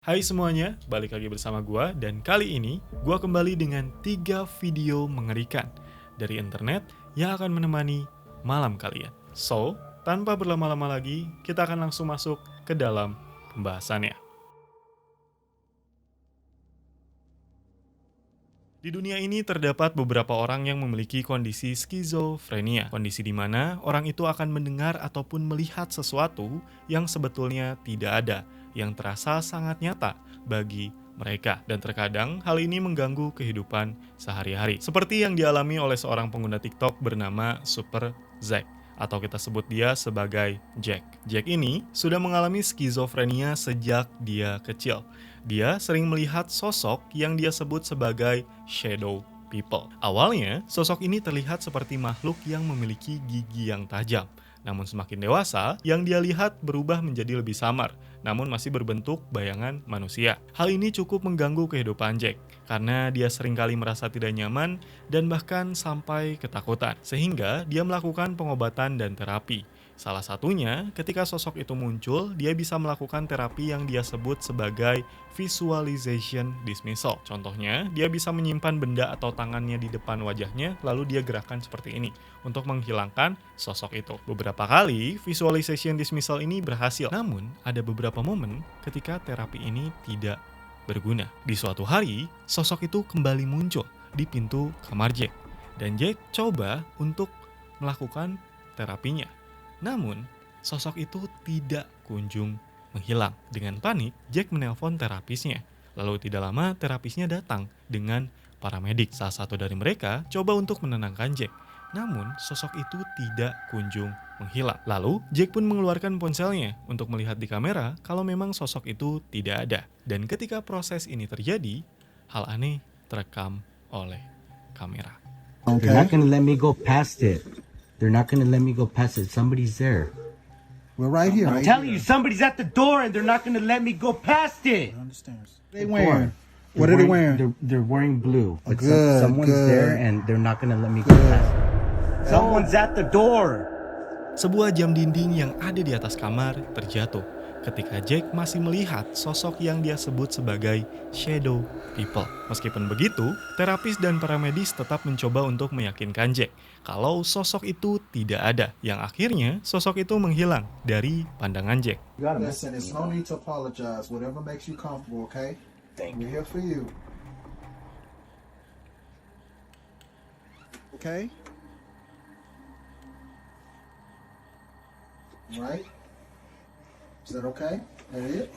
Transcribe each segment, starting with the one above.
Hai semuanya, balik lagi bersama gua dan kali ini gua kembali dengan 3 video mengerikan dari internet yang akan menemani malam kalian. So, tanpa berlama-lama lagi, kita akan langsung masuk ke dalam pembahasannya. Di dunia ini terdapat beberapa orang yang memiliki kondisi skizofrenia, kondisi di mana orang itu akan mendengar ataupun melihat sesuatu yang sebetulnya tidak ada, yang terasa sangat nyata bagi mereka. Dan terkadang hal ini mengganggu kehidupan sehari-hari. Seperti yang dialami oleh seorang pengguna TikTok bernama Super Zack, atau kita sebut dia sebagai Jack. Jack ini sudah mengalami skizofrenia sejak dia kecil. Dia sering melihat sosok yang dia sebut sebagai shadow people. Awalnya, sosok ini terlihat seperti makhluk yang memiliki gigi yang tajam. Namun semakin dewasa, yang dia lihat berubah menjadi lebih samar, namun masih berbentuk bayangan manusia. Hal ini cukup mengganggu kehidupan Jack, karena dia seringkali merasa tidak nyaman dan bahkan sampai ketakutan. Sehingga dia melakukan pengobatan dan terapi. Salah satunya, ketika sosok itu muncul, dia bisa melakukan terapi yang dia sebut sebagai visualization dismissal. Contohnya, dia bisa menyimpan benda atau tangannya di depan wajahnya, lalu dia gerakan seperti ini untuk menghilangkan sosok itu. Beberapa kali, visualization dismissal ini berhasil. Namun, ada beberapa momen ketika terapi ini tidak berguna. Di suatu hari, sosok itu kembali muncul di pintu kamar Jack. Dan Jack coba untuk melakukan terapinya. Namun, sosok itu tidak kunjung menghilang. Dengan panik, Jack menelpon terapisnya. Lalu tidak lama terapisnya datang dengan paramedik. Salah satu dari mereka coba untuk menenangkan Jack. Namun, sosok itu tidak kunjung menghilang. Lalu, Jack pun mengeluarkan ponselnya untuk melihat di kamera kalau memang sosok itu tidak ada. Dan ketika proses ini terjadi, hal aneh terekam oleh kamera. They're not gonna let me go past it. They're not gonna let me go past it. Somebody's there. We're right here. I'm telling you, somebody's at the door and they're not gonna let me go past it. They wearing. What are they wearing? They're wearing blue. But Good, someone's good. there and they're not gonna let me go past it. Someone's at the door. Sebuah jam dinding yang ada di atas kamar terjatuh ketika Jack masih melihat sosok yang dia sebut sebagai shadow people. Meskipun begitu, terapis dan paramedis tetap mencoba untuk meyakinkan Jack kalau sosok itu tidak ada, yang akhirnya sosok itu menghilang dari pandangan Jack. Listen, it's no need to apologize. Whatever makes you comfortable, okay? We're here for you. Okay? Right? Is that okay? That it?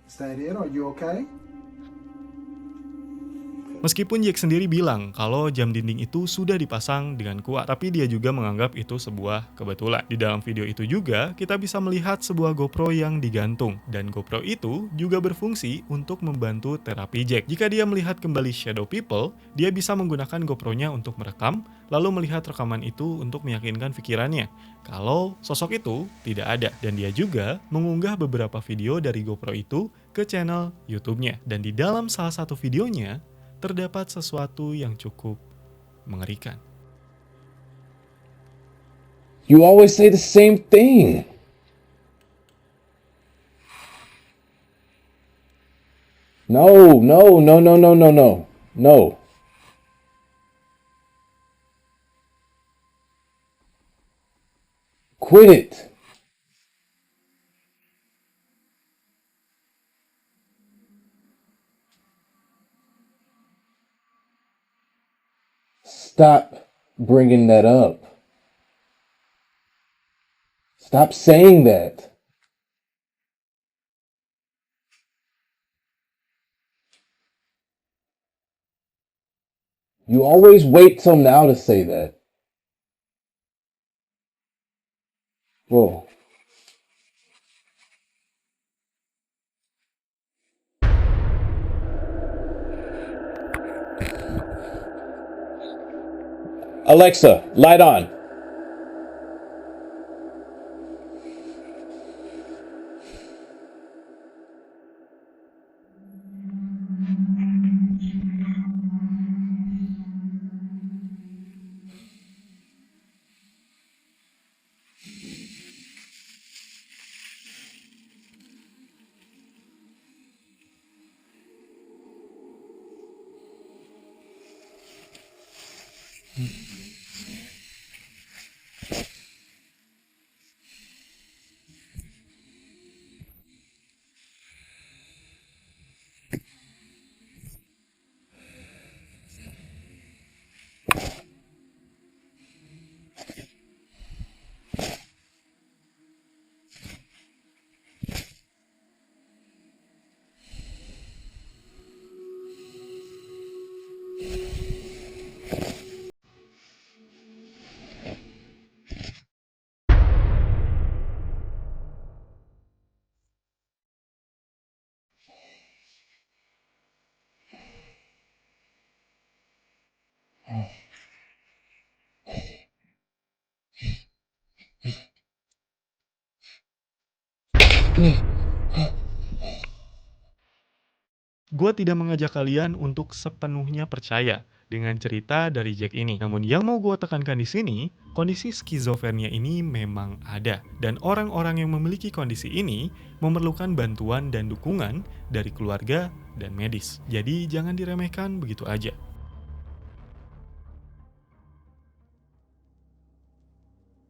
Is that it? Are you okay? Meskipun Jack sendiri bilang kalau jam dinding itu sudah dipasang dengan kuat, tapi dia juga menganggap itu sebuah kebetulan. Di dalam video itu juga, kita bisa melihat sebuah GoPro yang digantung, dan GoPro itu juga berfungsi untuk membantu terapi Jack. Jika dia melihat kembali shadow people, dia bisa menggunakan GoPro-nya untuk merekam, lalu melihat rekaman itu untuk meyakinkan pikirannya kalau sosok itu tidak ada. Dan dia juga mengunggah beberapa video dari GoPro itu ke channel YouTube-nya. Dan di dalam salah satu videonya, terdapat sesuatu yang cukup mengerikan. You always say the same thing. No. Quit it. Stop bringing that up. Stop saying that. You always wait till now to say that. Whoa. Alexa, light on. Gue tidak mengajak kalian untuk sepenuhnya percaya dengan cerita dari Jack ini. Namun yang mau gue tekankan di sini, kondisi skizofrenia ini memang ada. Dan orang-orang yang memiliki kondisi ini memerlukan bantuan dan dukungan dari keluarga dan medis. Jadi jangan diremehkan begitu aja.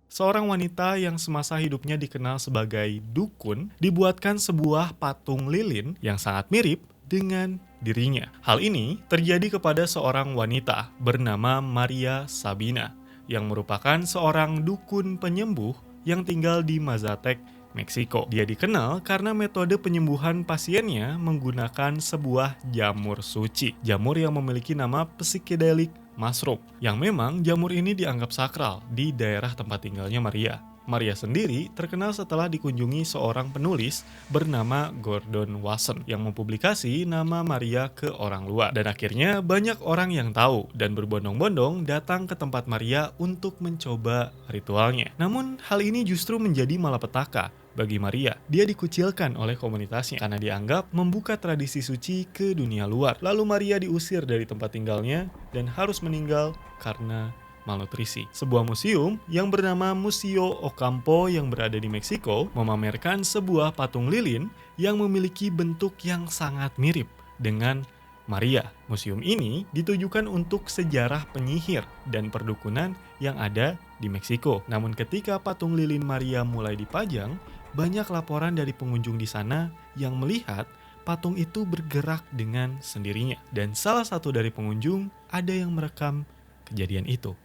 Seorang wanita yang semasa hidupnya dikenal sebagai dukun dibuatkan sebuah patung lilin yang sangat mirip dengan dirinya. Hal ini terjadi kepada seorang wanita bernama Maria Sabina yang merupakan seorang dukun penyembuh yang tinggal di Mazatec, Meksiko. Dia dikenal karena metode penyembuhan pasiennya menggunakan sebuah jamur suci. Jamur yang memiliki nama psychedelic mushroom, yang memang jamur ini dianggap sakral di daerah tempat tinggalnya Maria. Maria sendiri terkenal setelah dikunjungi seorang penulis bernama Gordon Wasson yang mempublikasi nama Maria ke orang luar. Dan akhirnya banyak orang yang tahu dan berbondong-bondong datang ke tempat Maria untuk mencoba ritualnya. Namun hal ini justru menjadi malapetaka bagi Maria. Dia dikucilkan oleh komunitasnya karena dianggap membuka tradisi suci ke dunia luar. Lalu Maria diusir dari tempat tinggalnya dan harus meninggal karena malnutrisi. Sebuah museum yang bernama Museo Ocampo yang berada di Meksiko memamerkan sebuah patung lilin yang memiliki bentuk yang sangat mirip dengan Maria. Museum ini ditujukan untuk sejarah penyihir dan perdukunan yang ada di Meksiko. Namun ketika patung lilin Maria mulai dipajang, banyak laporan dari pengunjung di sana yang melihat patung itu bergerak dengan sendirinya. Dan salah satu dari pengunjung ada yang merekam kejadian itu.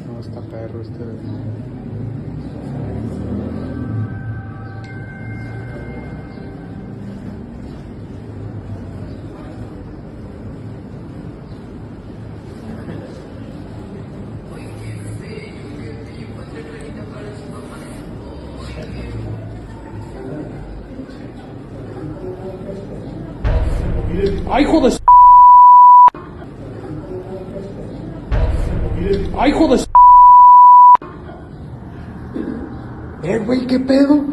No, está perro este. ¡Ay, hijo de s***! ¡Ay, hijo de s***! Güey, ¿qué pedo?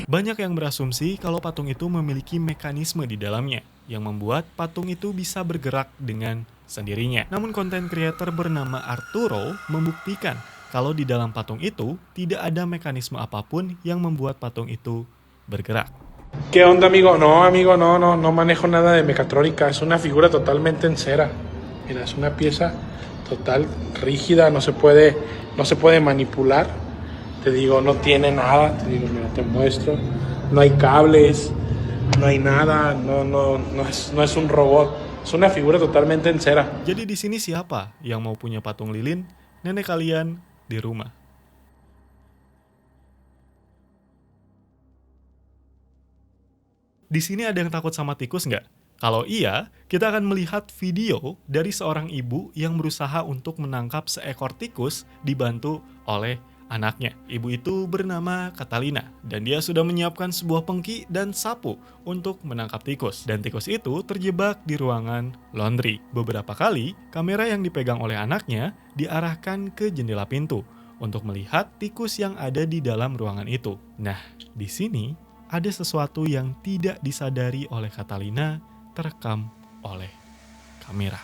Banyak yang berasumsi kalau patung itu memiliki mekanisme di dalamnya yang membuat patung itu bisa bergerak dengan sendirinya. Namun konten creator bernama Arturo membuktikan kalau di dalam patung itu tidak ada mekanisme apapun yang membuat patung itu bergerak. ¿Qué onda, amigo? No, amigo, no manejo nada de mecatrónica. Es una figura totalmente en cera. Mira, es una pieza total rígida, no se puede manipular. Te digo, no tiene nada. Te digo, mira, te muestro. No hay cables, no hay nada. No es un robot. Es una figura totalmente en cera. Jadi di sini siapa yang mau punya patung lilin nenek kalian di rumah? Di sini ada yang takut sama tikus nggak? Kalau iya, kita akan melihat video dari seorang ibu yang berusaha untuk menangkap seekor tikus dibantu oleh anaknya. Ibu itu bernama Catalina dan dia sudah menyiapkan sebuah pengki dan sapu untuk menangkap tikus. Dan tikus itu terjebak di ruangan laundry. Beberapa kali, kamera yang dipegang oleh anaknya diarahkan ke jendela pintu untuk melihat tikus yang ada di dalam ruangan itu. Nah, di sini ada sesuatu yang tidak disadari oleh Catalina terekam oleh kamera.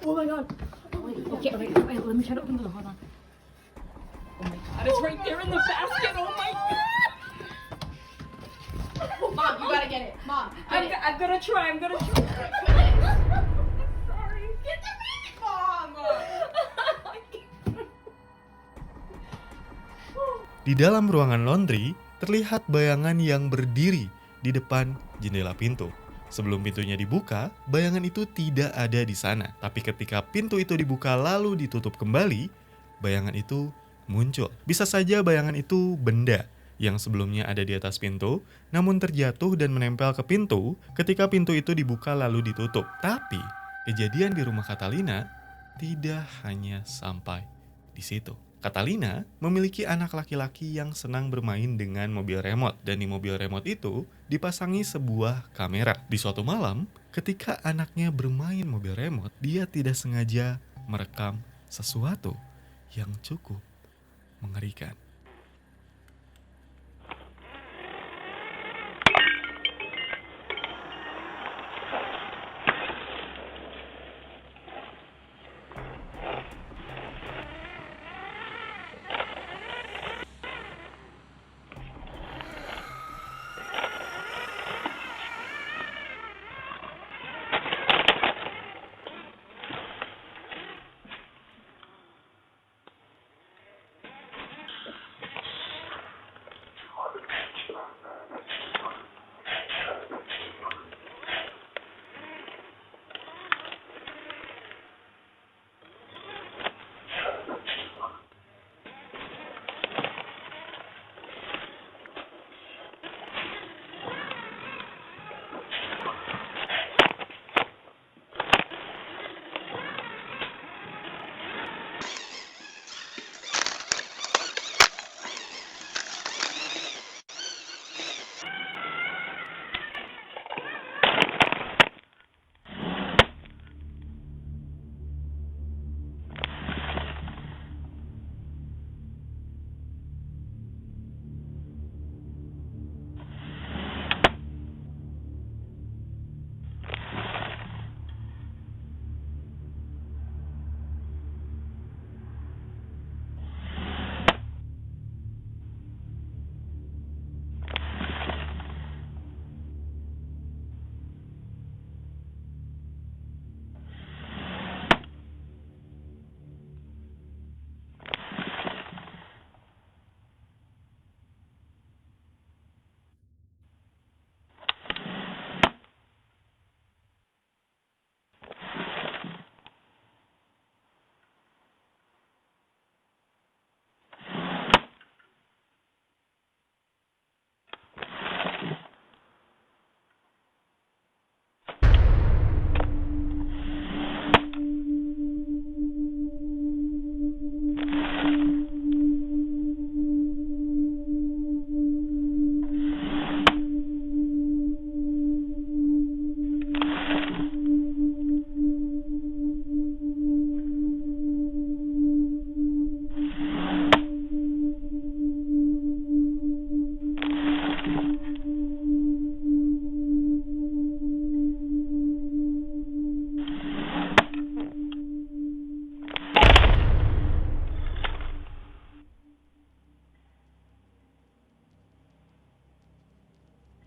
Oh my god. Okay, let me try to open the door. Hold on. Oh my god, it's right there in the basket. Oh my god. Mom, you gotta get it. Mom, I'm gonna try. Sorry. Get the bag, Mom. Di dalam ruangan laundry, terlihat bayangan yang berdiri di depan jendela pintu. Sebelum pintunya dibuka, bayangan itu tidak ada di sana. Tapi ketika pintu itu dibuka lalu ditutup kembali, bayangan itu muncul. Bisa saja bayangan itu benda yang sebelumnya ada di atas pintu, namun terjatuh dan menempel ke pintu ketika pintu itu dibuka lalu ditutup. Tapi, kejadian di rumah Catalina tidak hanya sampai di situ. Catalina memiliki anak laki-laki yang senang bermain dengan mobil remote, dan di mobil remote itu dipasangi sebuah kamera. Di suatu malam, ketika anaknya bermain mobil remote, dia tidak sengaja merekam sesuatu yang cukup mengerikan.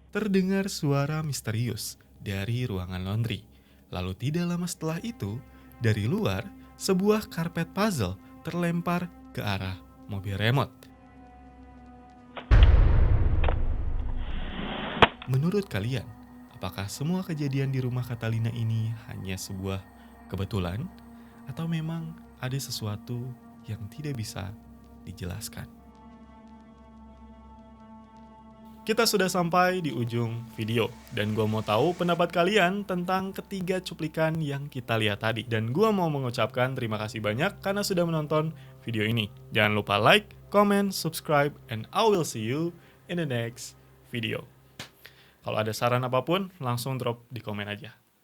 Terdengar suara misterius dari ruangan laundry. Lalu tidak lama setelah itu, dari luar, sebuah karpet puzzle terlempar ke arah mobil remote. Menurut kalian, apakah semua kejadian di rumah Catalina ini hanya sebuah kebetulan? Atau memang ada sesuatu yang tidak bisa dijelaskan? Kita sudah sampai di ujung video, dan gue mau tahu pendapat kalian tentang ketiga cuplikan yang kita lihat tadi. Dan gue mau mengucapkan terima kasih banyak karena sudah menonton video ini. Jangan lupa like, comment, subscribe, and I will see you in the next video. Kalau ada saran apapun, langsung drop di komen aja.